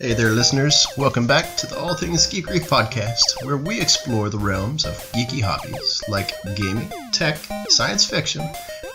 Hey there, listeners. Welcome back to the All Things Geekery Podcast, where we explore the realms of geeky hobbies like gaming, tech, science fiction,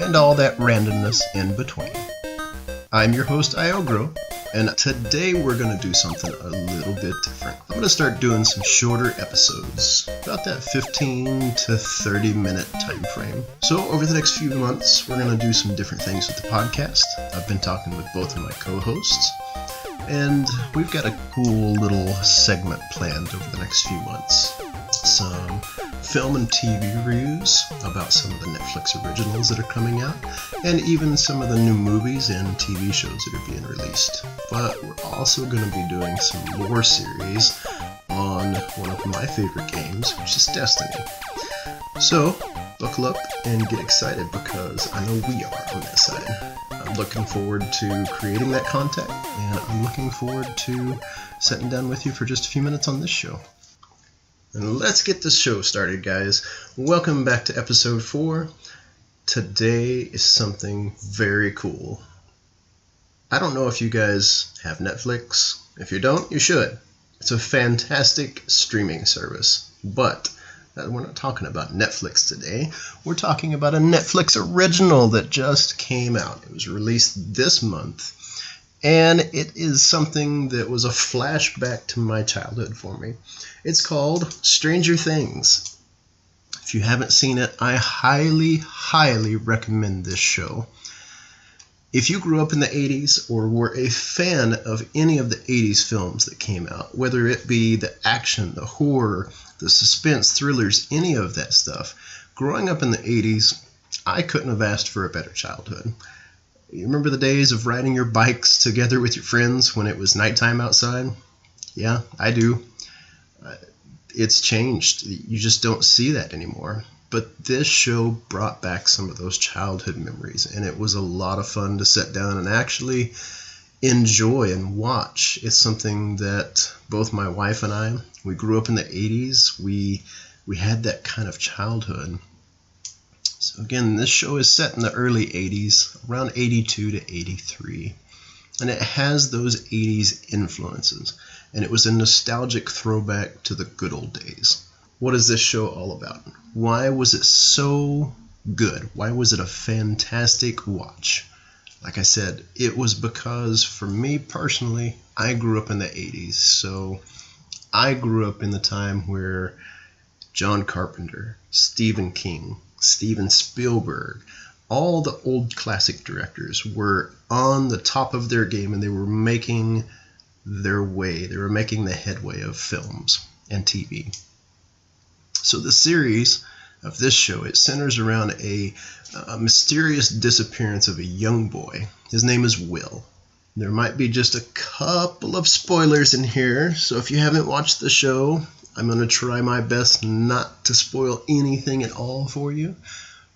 and all that randomness in between. I'm your host, Iogro, and today we're going to do something a little bit different. I'm going to start doing some shorter episodes, about that 15 to 30 minute time frame. So over the next few months, we're going to do some different things with the podcast. I've been talking with both of my co-hosts, and we've got a cool little segment planned over the next few months. Some film and TV reviews about some of the Netflix originals that are coming out, and even some of the new movies and TV shows that are being released. But we're also going to be doing some lore series on one of my favorite games, which is Destiny. So, buckle up and get excited because I know we are on that side. I'm looking forward to creating that content, and I'm looking forward to sitting down with you for just a few minutes on this show. And let's get this show started, guys. Welcome back to episode 4. Today is something very cool. I don't know if you guys have Netflix. If you don't, you should. It's a fantastic streaming service, but we're not talking about Netflix today. We're talking about a Netflix original that just came out. It was released this month, and it is something that was a flashback to my childhood for me. It's called Stranger Things. If you haven't seen it, I highly recommend this show. If you grew up in the 80s or were a fan of any of the 80s films that came out, whether it be the action, the horror, the suspense, thrillers, any of that stuff, growing up in the 80s, I couldn't have asked for a better childhood. You remember the days of riding your bikes together with your friends when it was nighttime outside? Yeah, I do. It's changed. You just don't see that anymore. But this show brought back some of those childhood memories, and it was a lot of fun to sit down and actually enjoy and watch. It's something that both my wife and I, we grew up in the 80s. We had that kind of childhood. So again, this show is set in the early 80s, around 82 to 83. And it has those 80s influences. And it was a nostalgic throwback to the good old days. What is this show all about? Why was it so good? Why was it a fantastic watch? Like I said, it was because for me personally, I grew up in the 80s. So I grew up in the time where John Carpenter, Stephen King, Steven Spielberg, all the old classic directors were on the top of their game, and they were making their way. They were making the headway of films and TV. So the series of this show, it centers around a mysterious disappearance of a young boy. His name is Will. There might be just a couple of spoilers in here, so if you haven't watched the show, I'm going to try my best not to spoil anything at all for you.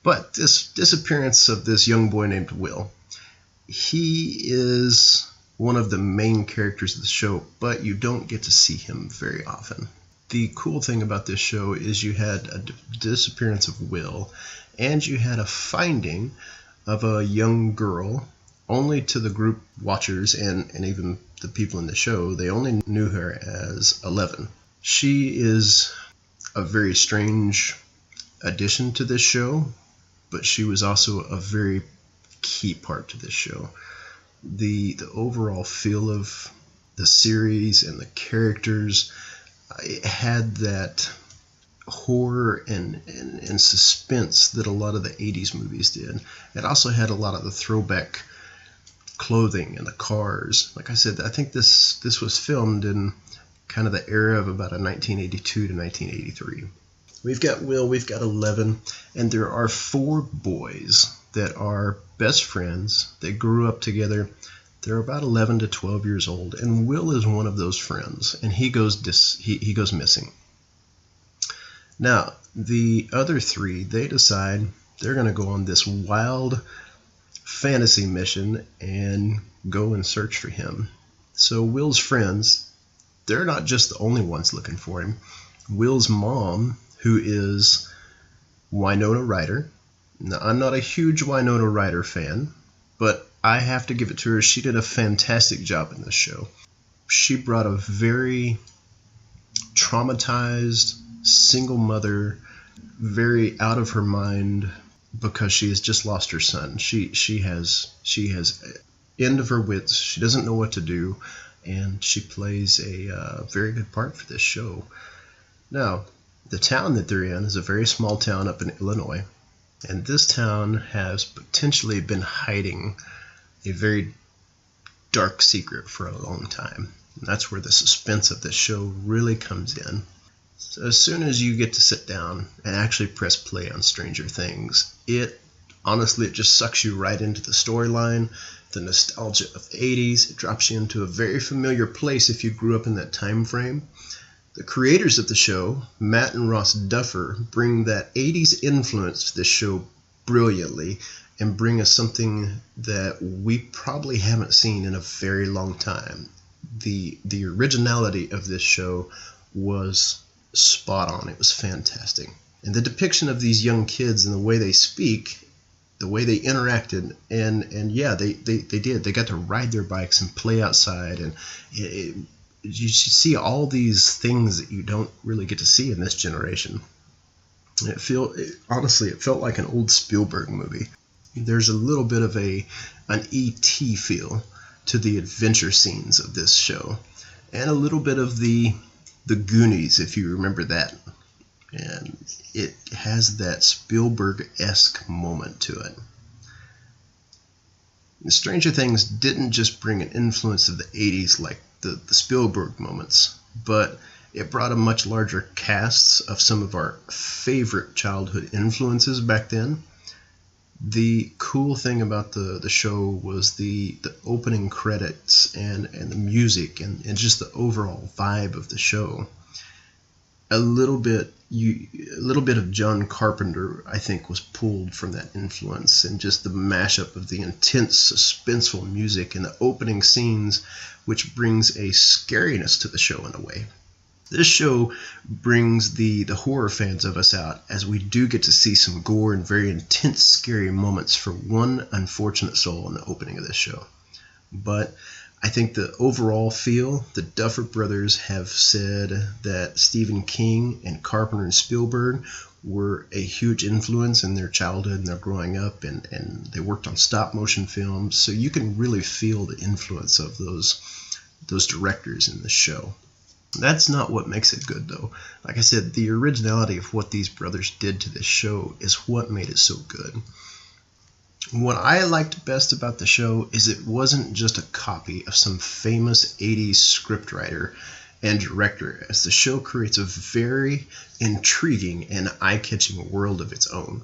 But this disappearance of this young boy named Will, he is one of the main characters of the show, but you don't get to see him very often. The cool thing about this show is you had a disappearance of Will, and you had a finding of a young girl. Only to the group watchers and even the people in the show, they only knew her as 11. She is a very strange addition to this show, but she was also a very key part to this show. The overall feel of the series and the characters, it had that horror and suspense that a lot of the 80s movies did. It also had a lot of the throwback clothing and the cars. Like I said, I think this was filmed in kind of the era of about a 1982 to 1983. We've got Will, we've got 11, and there are 4 boys that are best friends. They grew up together. They're about 11 to 12 years old, and Will is one of those friends, and he goes missing. Now, the other 3, they decide they're going to go on this wild fantasy mission and go and search for him. So Will's friends, they're not just the only ones looking for him. Will's mom, who is Winona Ryder. Now, I'm not a huge Winona Ryder fan, but I have to give it to her. She did a fantastic job in this show. she brought a very traumatized single mother, very out of her mind because she has just lost her son. She has end of her wits. She doesn't know what to do, and she plays a very good part for this show. Now, the town that they're in is a very small town up in Illinois, and this town has potentially been hiding a very dark secret for a long time. And that's where the suspense of this show really comes in. So as soon as you get to sit down and actually press play on Stranger Things, it just sucks you right into the storyline, the nostalgia of the 80s. It drops you into a very familiar place if you grew up in that time frame. The creators of the show, Matt and Ross Duffer, bring that 80s influence to this show brilliantly and bring us something that we probably haven't seen in a very long time. The originality of this show was spot on. It was fantastic. And the depiction of these young kids and the way they speak, the way they interacted, and yeah, they did. They got to ride their bikes and play outside, and you see all these things that you don't really get to see in this generation. Honestly, it felt like an old Spielberg movie. There's a little bit of an E.T. feel to the adventure scenes of this show, and a little bit of the Goonies, if you remember that. And it has that Spielberg-esque moment to it. And Stranger Things didn't just bring an influence of the 80s like the Spielberg moments, but it brought a much larger cast of some of our favorite childhood influences back then. The cool thing about the show was the opening credits and the music and just the overall vibe of the show. A little bit of John Carpenter, I think, was pulled from that influence, and just the mashup of the intense, suspenseful music and the opening scenes, which brings a scariness to the show in a way. This show brings the horror fans of us out, as we do get to see some gore and very intense, scary moments for one unfortunate soul in the opening of this show. But I think the overall feel, the Duffer Brothers have said that Stephen King and Carpenter and Spielberg were a huge influence in their childhood and their growing up, and they worked on stop motion films, so you can really feel the influence of those directors in the show. That's not what makes it good, though. Like I said, the originality of what these brothers did to this show is what made it so good. What I liked best about the show is it wasn't just a copy of some famous 80s scriptwriter and director, as the show creates a very intriguing and eye-catching world of its own.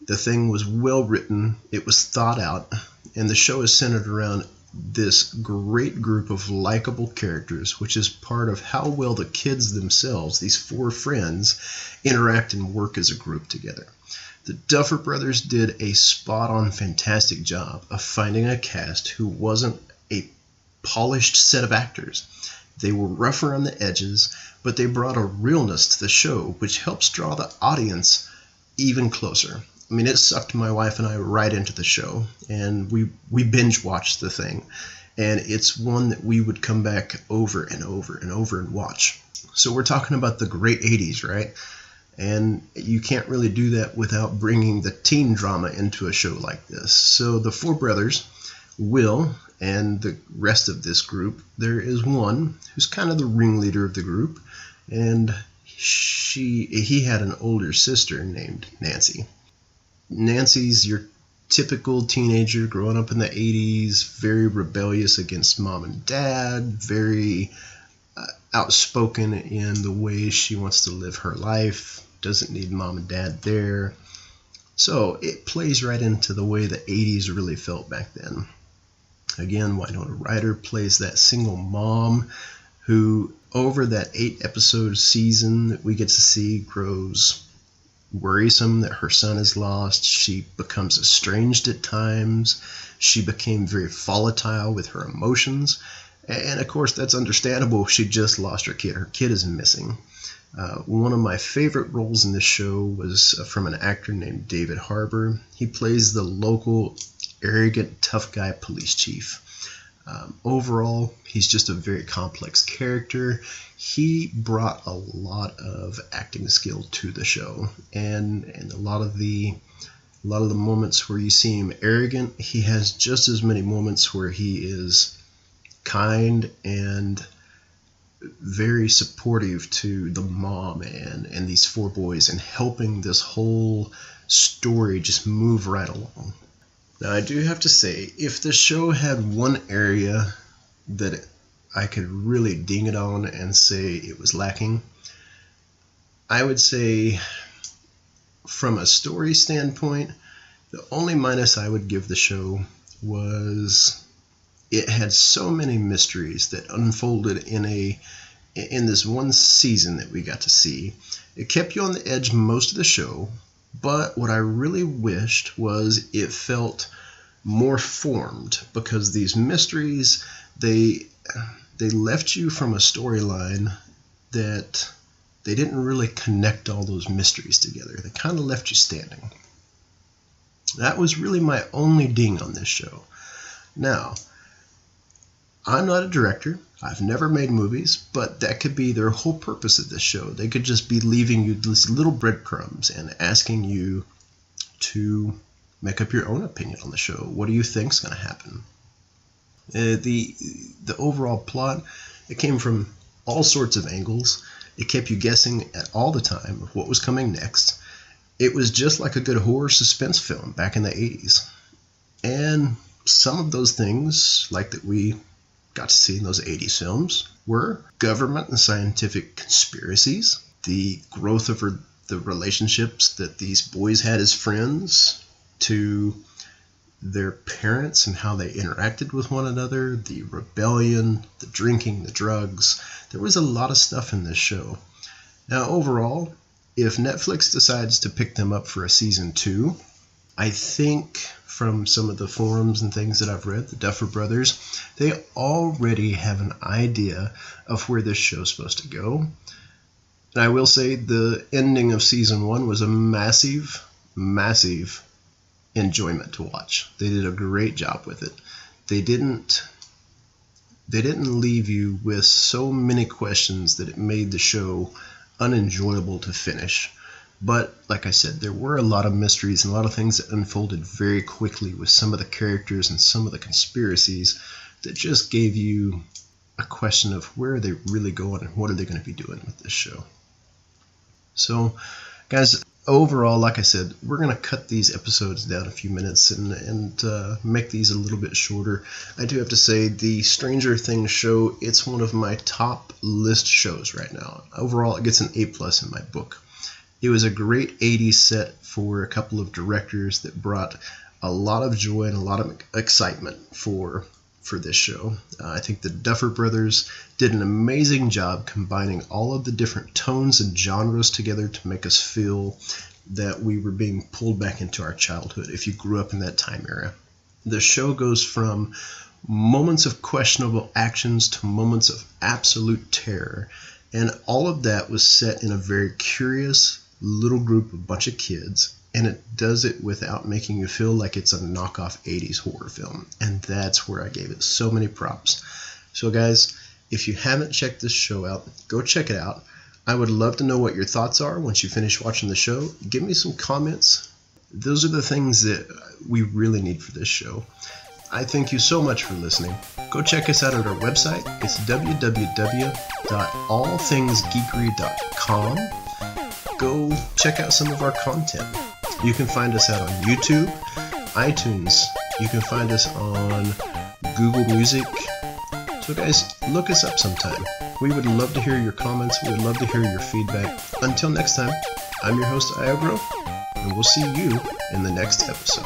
The thing was well written, it was thought out, and the show is centered around this great group of likable characters, which is part of how well the kids themselves, these four friends, interact and work as a group together. The Duffer Brothers did a spot-on fantastic job of finding a cast who wasn't a polished set of actors. They were rough around the edges, but they brought a realness to the show, which helps draw the audience even closer. I mean, it sucked my wife and I right into the show, and we binge watched the thing, and it's one that we would come back over and over and over and watch. So we're talking about the great 80s, right? And you can't really do that without bringing the teen drama into a show like this. So the four brothers, Will, and the rest of this group, there is one who's kind of the ringleader of the group, and he had an older sister named Nancy. Nancy's your typical teenager growing up in the 80s, very rebellious against mom and dad, very outspoken in the way she wants to live her life, doesn't need mom and dad there. So it plays right into the way the 80s really felt back then. Again, Winona Ryder plays that single mom who, over that 8-episode season that we get to see, grows worrisome that her son is lost. She becomes estranged at times. She became very volatile with her emotions. And of course, that's understandable. She just lost her kid. Her kid is missing. One of my favorite roles in this show was from an actor named David Harbour. He plays the local, arrogant, tough guy police chief. Overall, he's just a very complex character. He brought a lot of acting skill to the show, and a lot of the moments where you see him arrogant, he has just as many moments where he is kind and very supportive to the mom and these four boys, and helping this whole story just move right along. Now, I do have to say, if the show had one area that I could really ding it on and say it was lacking, I would say, from a story standpoint, the only minus I would give the show was it had so many mysteries that unfolded in this one season that we got to see. It kept you on the edge most of the show, but what I really wished was it felt more formed, because these mysteries, they left you from a storyline that they didn't really connect all those mysteries together. They kind of left you standing. That was really my only ding on this show. Now, I'm not a director. I've never made movies, but that could be their whole purpose of this show. They could just be leaving you these little breadcrumbs and asking you to make up your own opinion on the show. What do you think's going to happen? The overall plot, it came from all sorts of angles. It kept you guessing at all the time of what was coming next. It was just like a good horror suspense film back in the 80s. And some of those things, like that we got to see in those 80s films, were government and scientific conspiracies, the growth of the relationships that these boys had as friends, to their parents and how they interacted with one another, the rebellion, the drinking, the drugs. There was a lot of stuff in this show. Now, overall, if Netflix decides to pick them up for a season 2, I think from some of the forums and things that I've read, the Duffer Brothers, they already have an idea of where this show's supposed to go. And I will say the ending of season 1 was a massive, massive enjoyment to watch. They did a great job with it. They didn't leave you with so many questions that it made the show unenjoyable to finish. But like I said, there were a lot of mysteries and a lot of things that unfolded very quickly with some of the characters and some of the conspiracies that just gave you a question of where are they really going and what are they going to be doing with this show. So, guys, overall, like I said, we're going to cut these episodes down a few minutes and make these a little bit shorter. I do have to say, the Stranger Things show, it's one of my top list shows right now. Overall, it gets an A+ in my book. It was a great 80s set for a couple of directors that brought a lot of joy and a lot of excitement for this show. I think the Duffer Brothers did an amazing job combining all of the different tones and genres together to make us feel that we were being pulled back into our childhood if you grew up in that time era. The show goes from moments of questionable actions to moments of absolute terror, and all of that was set in a very curious little group, a bunch of kids, and it does it without making you feel like it's a knockoff 80s horror film. And that's where I gave it so many props. So guys, if you haven't checked this show out, go check it out. I would love to know what your thoughts are once you finish watching the show. Give me some comments. Those are the things that we really need for this show. I thank you so much for listening. Go check us out at our website. It's www.allthingsgeekery.com. Go check out some of our content. You can find us out on YouTube, iTunes. You can find us on Google Music. So guys, look us up sometime. We would love to hear your comments. We would love to hear your feedback. Until next time, I'm your host, Iogro, and we'll see you in the next episode.